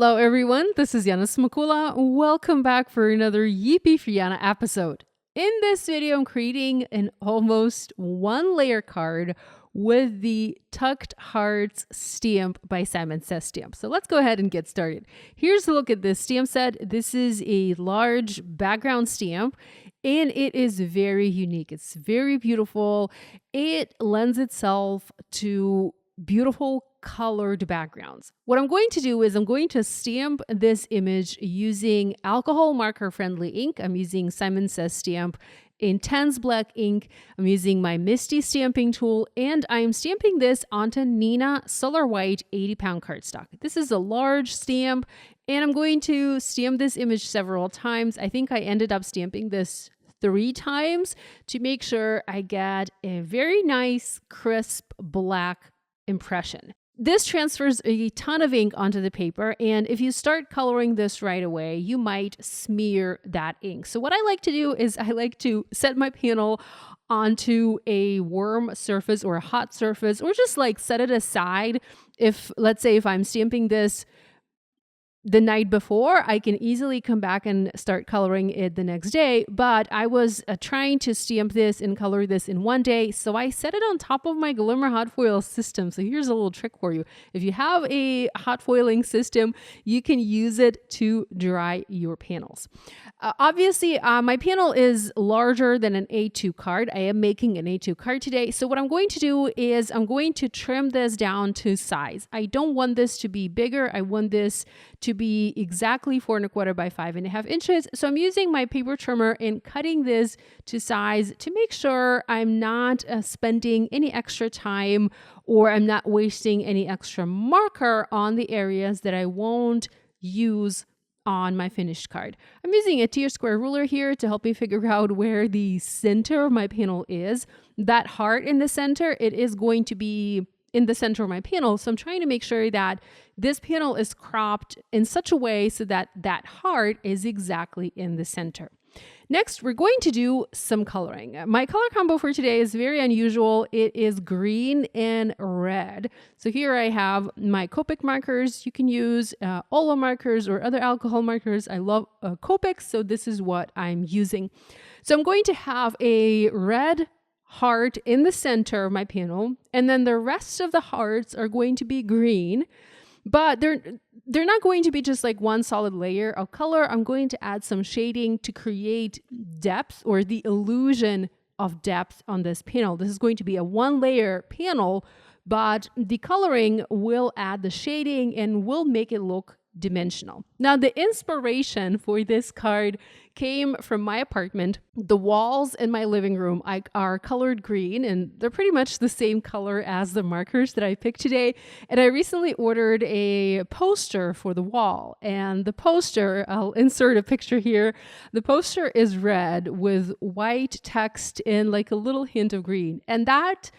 Hello everyone, this is Yana Smakula. Welcome back for another Yippee for Yana episode. In this video, I'm creating an almost one layer card with the Tucked Hearts stamp by Says Stamp. So let's go ahead and get started. Here's a look at this stamp set. This is a large background stamp and it is very unique. It's very beautiful. It lends itself to beautiful colored backgrounds. What I'm going to do is I'm going to stamp this image using alcohol marker friendly ink. I'm using Says Stamp Intense Black ink. I'm using my MISTI stamping tool, and I'm stamping this onto Nina Solar White 80-pound cardstock. This is a large stamp, and I'm going to stamp this image several times. I think I ended up stamping this 3 times to make sure I get a very nice, crisp black impression. This transfers a ton of ink onto the paper, and if you start coloring this right away, you might smear that ink. So what I like to do is I like to set my panel onto a warm surface or a hot surface, or just like set it aside. If, let's say, if I'm stamping this the night before, I can easily come back and start coloring it the next day. But I was trying to stamp this and color this in one day, so I set it on top of my Glimmer hot foil system. So here's a little trick for you. If you have a hot foiling system, you can use it to dry your panels. Obviously, my panel is larger than an A2 card. I am making an A2 card today. So what I'm going to do is I'm going to trim this down to size. I don't want this to be bigger. I want this to be exactly 4 1/4 by 5.5 inches. So I'm using my paper trimmer and cutting this to size to make sure I'm not spending any extra time, or I'm not wasting any extra marker on the areas that I won't use on my finished card. I'm using a T-square ruler here to help me figure out where the center of my panel is. That heart in the center, it is going to be in the center of my panel. So I'm trying to make sure that this panel is cropped in such a way so that that heart is exactly in the center. Next, we're going to do some coloring. My color combo for today is very unusual. It is green and red. So here I have my Copic markers. You can use Olo markers or other alcohol markers. I love Copic, so this is what I'm using. So I'm going to have a red heart in the center of my panel, and then the rest of the hearts are going to be green, but they're not going to be just like one solid layer of color. I'm going to add some shading to create depth, or the illusion of depth on this panel. This is going to be a one layer panel, but the coloring will add the shading and will make it look dimensional. Now, the inspiration for this card came from my apartment. The walls in my living room are colored green, and they're pretty much the same color as the markers that I picked today. And I recently ordered a poster for the wall, and the poster, I'll insert a picture here. The poster is red with white text and like a little hint of green. And that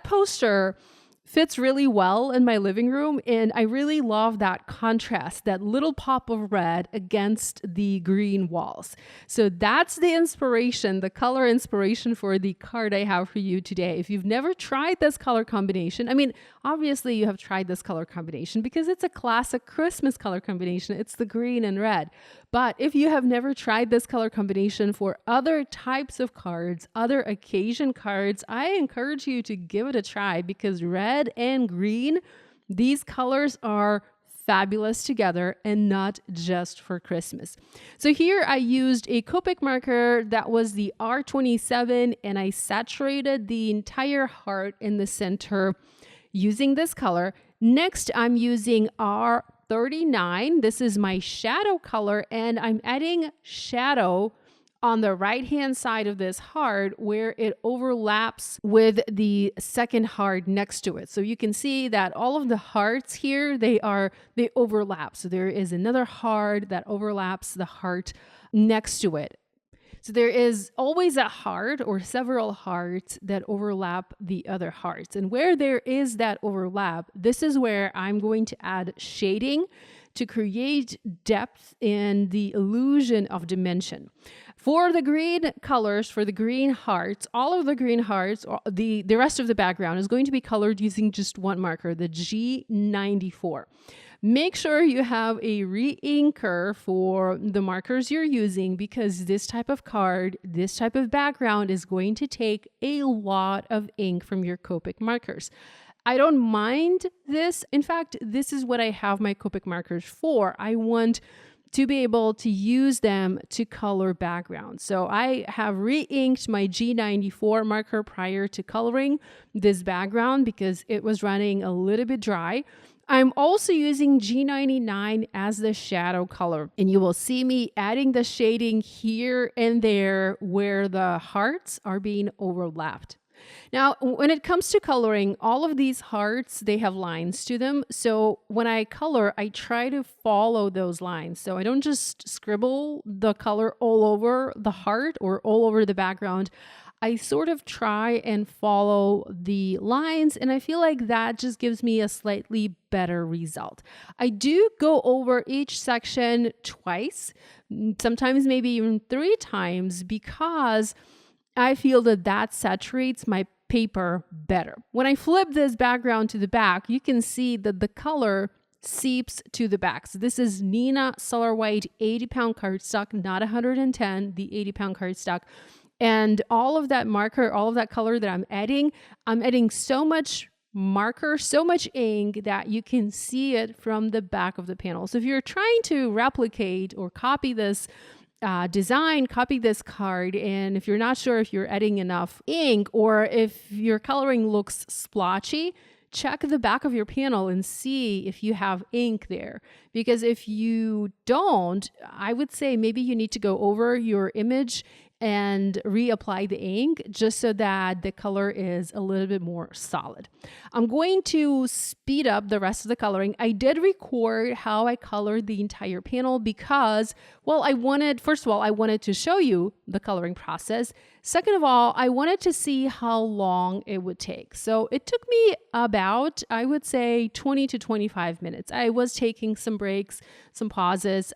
poster fits really well in my living room, and I really love that contrast, that little pop of red against the green walls. So that's the inspiration, the color inspiration for the card I have for you today. If you've never tried this color combination, I mean, obviously you have tried this color combination because it's a classic Christmas color combination. It's the green and red. But if you have never tried this color combination for other types of cards, other occasion cards, I encourage you to give it a try, because red and green, these colors are fabulous together and not just for Christmas. So here I used a Copic marker that was the R27, and I saturated the entire heart in the center using this color. Next, I'm using R39. This is my shadow color, and I'm adding shadow on the right-hand side of this heart where it overlaps with the second heart next to it. So you can see that all of the hearts here, they overlap. So there is another heart that overlaps the heart next to it. So there is always a heart or several hearts that overlap the other hearts. And where there is that overlap, this is where I'm going to add shading to create depth and the illusion of dimension. For the green colors, for the green hearts, all of the green hearts, or the rest of the background is going to be colored using just one marker, the G94. Make sure you have a re-inker for the markers you're using, because this type of card, this type of background is going to take a lot of ink from your Copic markers. I don't mind this. In fact, this is what I have my Copic markers for. I want to be able to use them to color backgrounds. So I have re-inked my G94 marker prior to coloring this background because it was running a little bit dry. I'm also using G99 as the shadow color, and you will see me adding the shading here and there where the hearts are being overlapped. Now, when it comes to coloring, all of these hearts, they have lines to them. So when I color, I try to follow those lines. So I don't just scribble the color all over the heart or all over the background. I sort of try and follow the lines, and I feel like that just gives me a slightly better result. I do go over each section twice, sometimes maybe even 3 times, because I feel that that saturates my paper better. When I flip this background to the back, you can see that the color seeps to the back. So this is Neenah Solar White 80-pound cardstock, not 110, the 80-pound cardstock. And all of that marker, all of that color that I'm adding so much marker, so much ink that you can see it from the back of the panel. So if you're trying to replicate or copy this design, copy this card, and if you're not sure if you're adding enough ink or if your coloring looks splotchy, check the back of your panel and see if you have ink there. Because if you don't, I would say maybe you need to go over your image and reapply the ink just so that the color is a little bit more solid. I'm going to speed up the rest of the coloring. I did record how I colored the entire panel because, well, first of all, I wanted to show you the coloring process. Second of all, I wanted to see how long it would take. So it took me about, I would say, 20 to 25 minutes. I was taking some breaks, some pauses.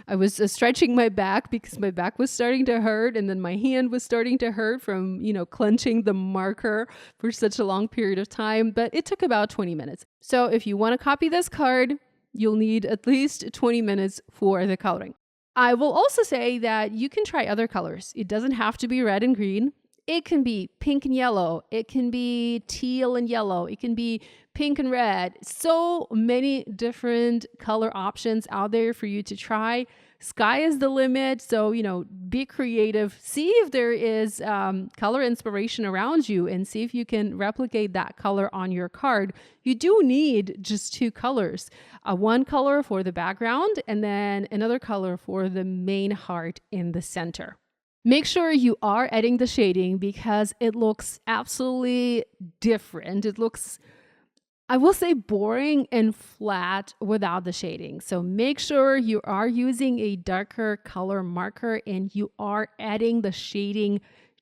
I was stretching my back because my back was starting to hurt, and then my hand was starting to hurt from, clenching the marker for such a long period of time, but it took about 20 minutes. So if you want to copy this card, you'll need at least 20 minutes for the coloring. I will also say that you can try other colors. It doesn't have to be red and green. It can be pink and yellow. It can be teal and yellow. It can be pink and red. So many different color options out there for you to try. Sky is the limit. So, be creative. See if there is color inspiration around you and see if you can replicate that color on your card. You do need just 2 colors. One color for the background and then another color for the main heart in the center. Make sure you are adding the shading because it looks absolutely different. It looks, I will say, boring and flat without the shading. So make sure you are using a darker color marker and you are adding the shading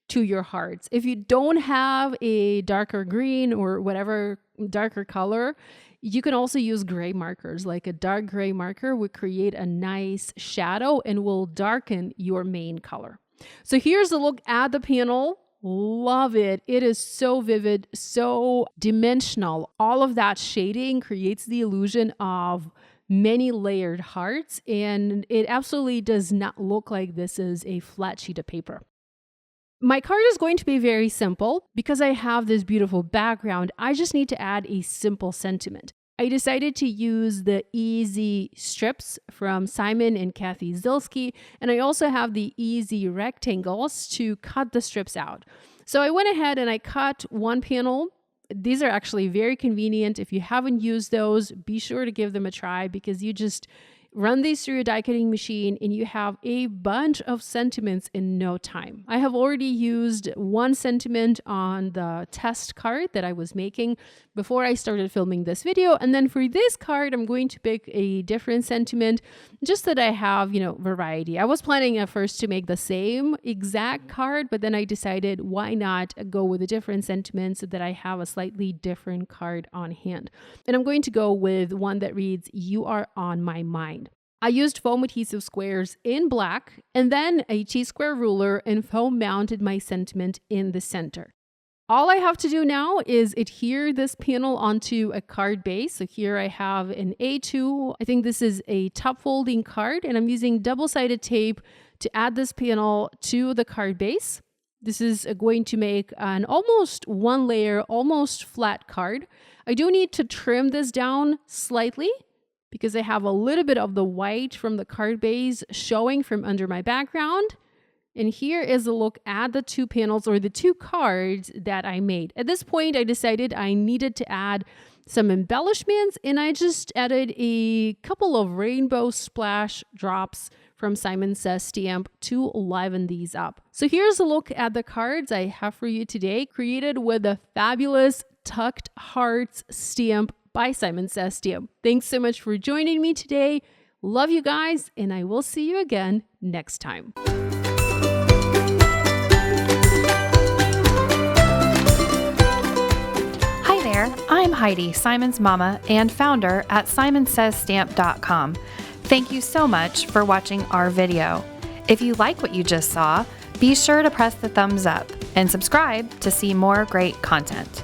to your hearts. If you don't have a darker green or whatever darker color, you can also use gray markers. Like a dark gray marker would create a nice shadow and will darken your main color. So here's a look at the panel. Love it. It is so vivid, so dimensional. All of that shading creates the illusion of many layered hearts, and it absolutely does not look like this is a flat sheet of paper. My card is going to be very simple. Because I have this beautiful background, I just need to add a simple sentiment. I decided to use the easy strips from Simon and Kathy Zilski, and I also have the easy rectangles to cut the strips out. So I went ahead and I cut one panel. These are actually very convenient. If you haven't used those, be sure to give them a try because you just run these through a die cutting machine and you have a bunch of sentiments in no time. I have already used one sentiment on the test card that I was making before I started filming this video. And then for this card, I'm going to pick a different sentiment just that I have, variety. I was planning at first to make the same exact card, but then I decided why not go with a different sentiment so that I have a slightly different card on hand. And I'm going to go with one that reads, "You are on my mind." I used foam adhesive squares in black and then a T-square ruler and foam mounted my sentiment in the center. All I have to do now is adhere this panel onto a card base. So here I have an A2. I think this is a top folding card, and I'm using double-sided tape to add this panel to the card base. This is going to make an almost one layer, almost flat card. I do need to trim this down slightly because I have a little bit of the white from the card base showing from under my background. And here is a look at the two panels or the two cards that I made. At this point, I decided I needed to add some embellishments, and I just added a couple of rainbow splash drops from Says Stamp to liven these up. So here's a look at the cards I have for you today, created with the fabulous Tucked Hearts stamp by Says Stamp. Thanks so much for joining me today. Love you guys, and I will see you again next time. Hi there, I'm Heidi, Simon's mama and founder at SimonsSaysStamp.com. Thank you so much for watching our video. If you like what you just saw, be sure to press the thumbs up and subscribe to see more great content.